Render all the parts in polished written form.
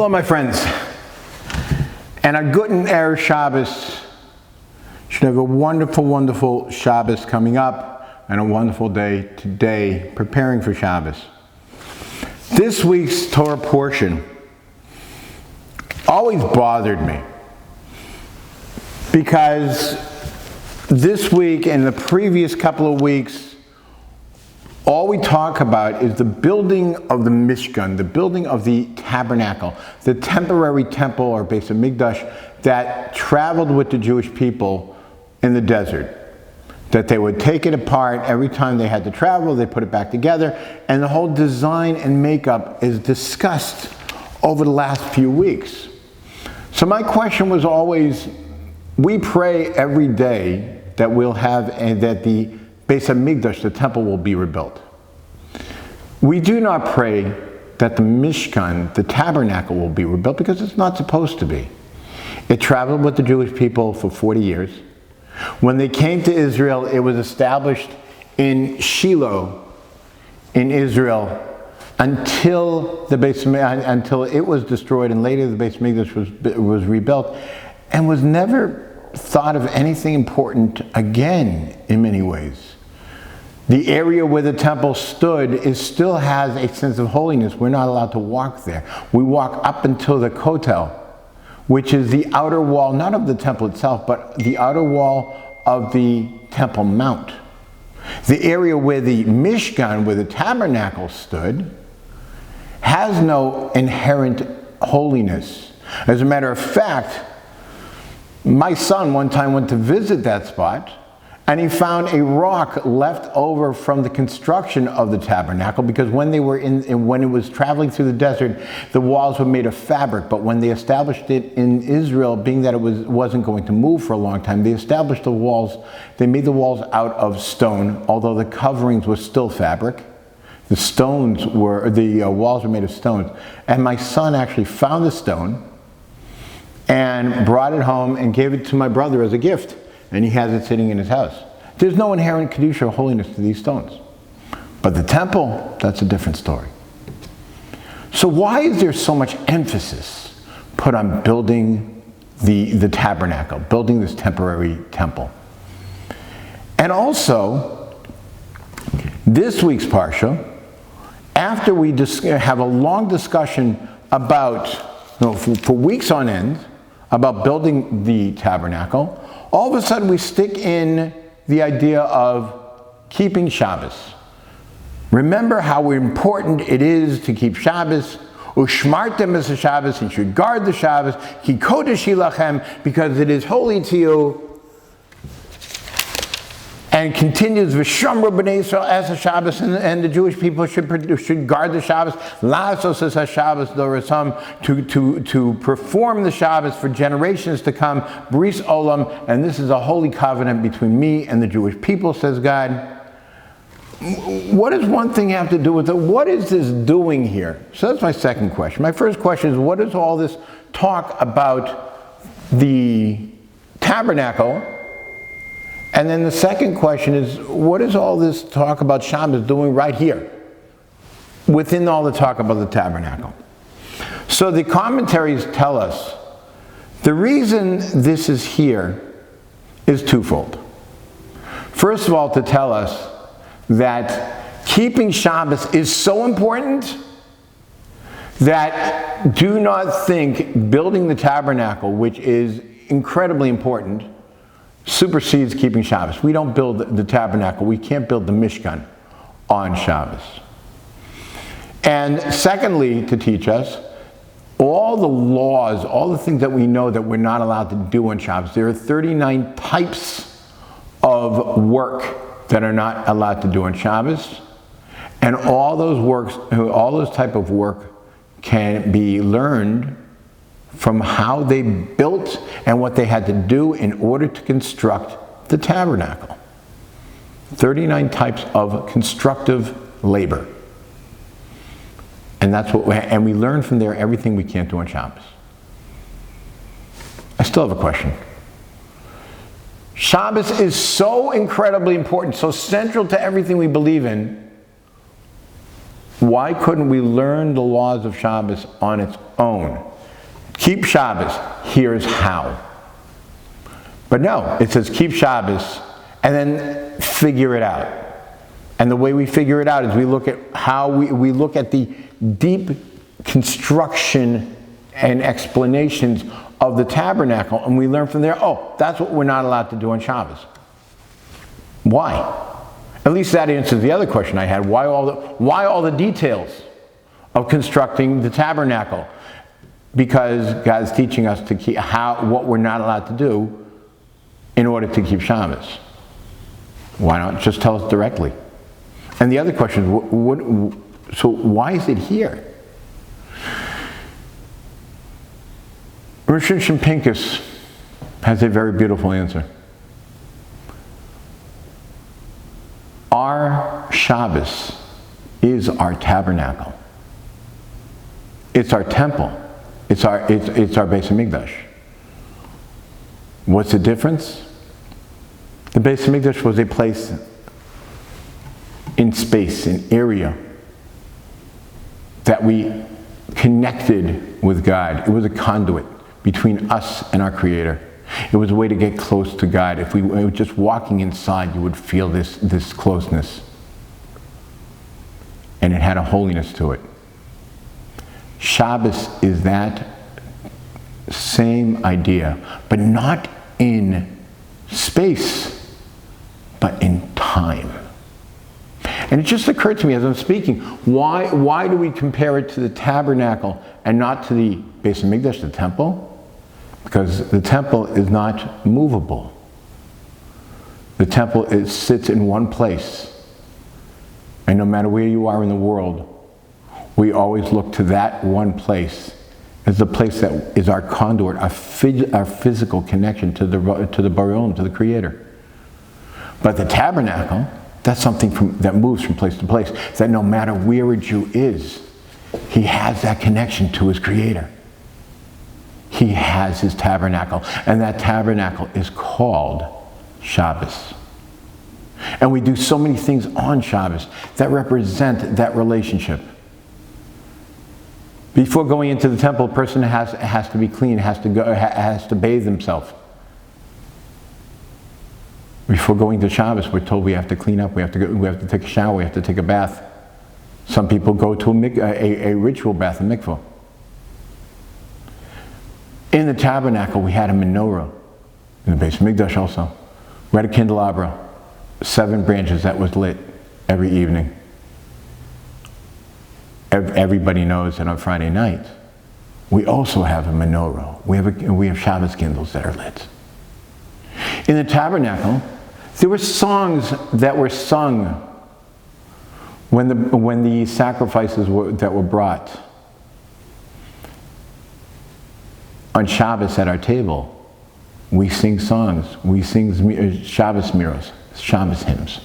Hello, my friends, and a guten Erev Shabbos. Should have a wonderful, wonderful Shabbos coming up, and a wonderful day today preparing for Shabbos. This week's Torah portion always bothered me because this week and the previous couple of weeks, all we talk about is the building of the Mishkan, the building of the tabernacle, the temporary temple or Beis Hamikdash that traveled with the Jewish people in the desert. That they would take it apart every time they had to travel, they put it back together, and the whole design and makeup is discussed over the last few weeks. So my question was always, we pray every day that we'll have, and that the Beis Hamikdash, the temple, will be rebuilt. We do not pray that the Mishkan, the tabernacle, will be rebuilt because it's not supposed to be. It traveled with the Jewish people for 40 years. When they came to Israel, it was established in Shiloh in Israel until it was destroyed, and later the Beis Hamikdash was rebuilt, and was never thought of anything important again in many ways. The area where the temple stood still has a sense of holiness. We're not allowed to walk there. We walk up until the Kotel, which is the outer wall, not of the temple itself, but the outer wall of the Temple Mount. The area where the Mishkan, where the tabernacle stood, has no inherent holiness. As a matter of fact, my son one time went to visit that spot, and he found a rock left over from the construction of the tabernacle, because when it was traveling through the desert, the walls were made of fabric. But when they established it in Israel, being that it wasn't going to move for a long time, they established the walls. They made the walls out of stone, although the coverings were still fabric. The walls were made of stones. And my son actually found the stone and brought it home and gave it to my brother as a gift. And he has it sitting in his house. There's no inherent kedusha or holiness to these stones. But the temple, that's a different story. So why is there so much emphasis put on building the tabernacle, building this temporary temple? And also, this week's Parsha, after we have a long discussion about, for weeks on end, about building the tabernacle, all of a sudden we stick in the idea of keeping Shabbos. Remember how important it is to keep Shabbos. Ushmartem es Shabbos, you should guard the Shabbos. Ki kodesh lachem, because it is holy to you. And continues v'shamru b'nei Yisrael as a Shabbos, and the Jewish people should guard the Shabbos. La'asos es Shabbos dorasam, to perform the Shabbos for generations to come. Bris olam, and this is a holy covenant between me and the Jewish people, says God. What does one thing have to do with it? What is this doing here? So that's my second question. My first question is, what is all this talk about the tabernacle? And then the second question is, what is all this talk about Shabbos doing right here, within all the talk about the tabernacle? So the commentaries tell us the reason this is here is twofold. First of all, to tell us that keeping Shabbos is so important that do not think building the tabernacle, which is incredibly important, supersedes keeping Shabbos. We don't build the tabernacle. We can't build the Mishkan on Shabbos. And secondly, to teach us, all the laws, all the things that we know that we're not allowed to do on Shabbos, there are 39 types of work that are not allowed to do on Shabbos. And all those type of work can be learned from how they built and what they had to do in order to construct the tabernacle. 39 types of constructive labor. And we learn from there everything we can't do on Shabbos. I still have a question. Shabbos is so incredibly important, so central to everything we believe in. Why couldn't we learn the laws of Shabbos on its own? Keep Shabbos, here's how. But no, it says keep Shabbos and then figure it out. And the way we figure it out is we look at how we look at the deep construction and explanations of the tabernacle, and we learn from there, oh, that's what we're not allowed to do on Shabbos. Why? At least that answers the other question I had. Why all the details of constructing the tabernacle? Because God's teaching us to keep what we're not allowed to do in order to keep Shabbos. Why not just tell us directly? And the other question is, so why is it here? Rosh Pincus has a very beautiful answer. Our Shabbos is our tabernacle. It's our temple. It's our Beis Hamikdash. What's the difference? The Beis Hamikdash was a place in space, an area that we connected with God. It was a conduit between us and our Creator. It was a way to get close to God. If we were just walking inside, you would feel this closeness. And it had a holiness to it. Shabbos is that same idea, but not in space, but in time. And it just occurred to me as I'm speaking, why do we compare it to the tabernacle and not to the Beis Hamikdash, the temple? Because the temple is not movable. The temple sits in one place. And no matter where you are in the world, we always look to that one place as the place that is our conduit, our physical connection to the Bari'olam, to the Creator. But the tabernacle, that's something that moves from place to place, that no matter where a Jew is, he has that connection to his Creator. He has his tabernacle, and that tabernacle is called Shabbos. And we do so many things on Shabbos that represent that relationship. Before going into the temple, a person has to be clean, has to bathe himself. Before going to Shabbos, we're told we have to clean up, we have to take a shower, we have to take a bath. Some people go to a ritual bath, a mikvah. In the tabernacle, we had a menorah. In the Beis Hamikdash also. We had a candelabra, 7 branches that was lit every evening. Everybody knows that on Friday night, we also have a menorah. We have Shabbos candles that are lit. In the tabernacle, there were songs that were sung when the sacrifices that were brought. On Shabbos at our table, we sing songs. We sing Shabbos miros, Shabbos hymns.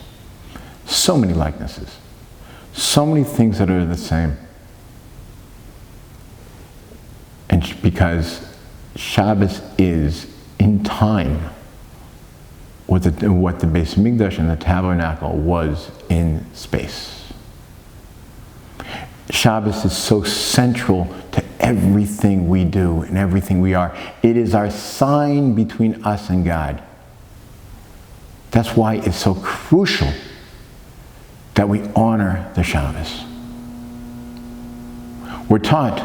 So many likenesses. So many things that are the same. And because Shabbos is in time what the Beis Hamikdash and the tabernacle was in space. Shabbos is so central to everything we do and everything we are. It is our sign between us and God. That's why it's so crucial that we honor the Shabbos. We're taught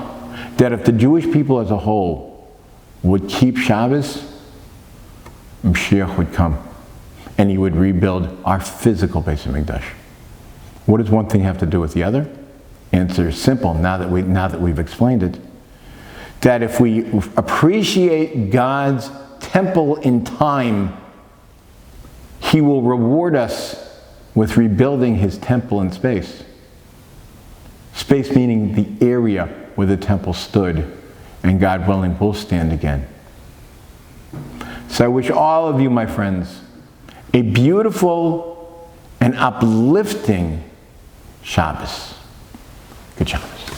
that if the Jewish people as a whole would keep Shabbos, Mashiach would come and he would rebuild our physical Beis Hamikdash. What does one thing have to do with the other? Answer is simple now that we've explained it. That if we appreciate God's temple in time, he will reward us with rebuilding his temple in space. Space meaning the area where the temple stood, and God willing will stand again. So I wish all of you, my friends, a beautiful and uplifting Shabbos. Good Shabbos.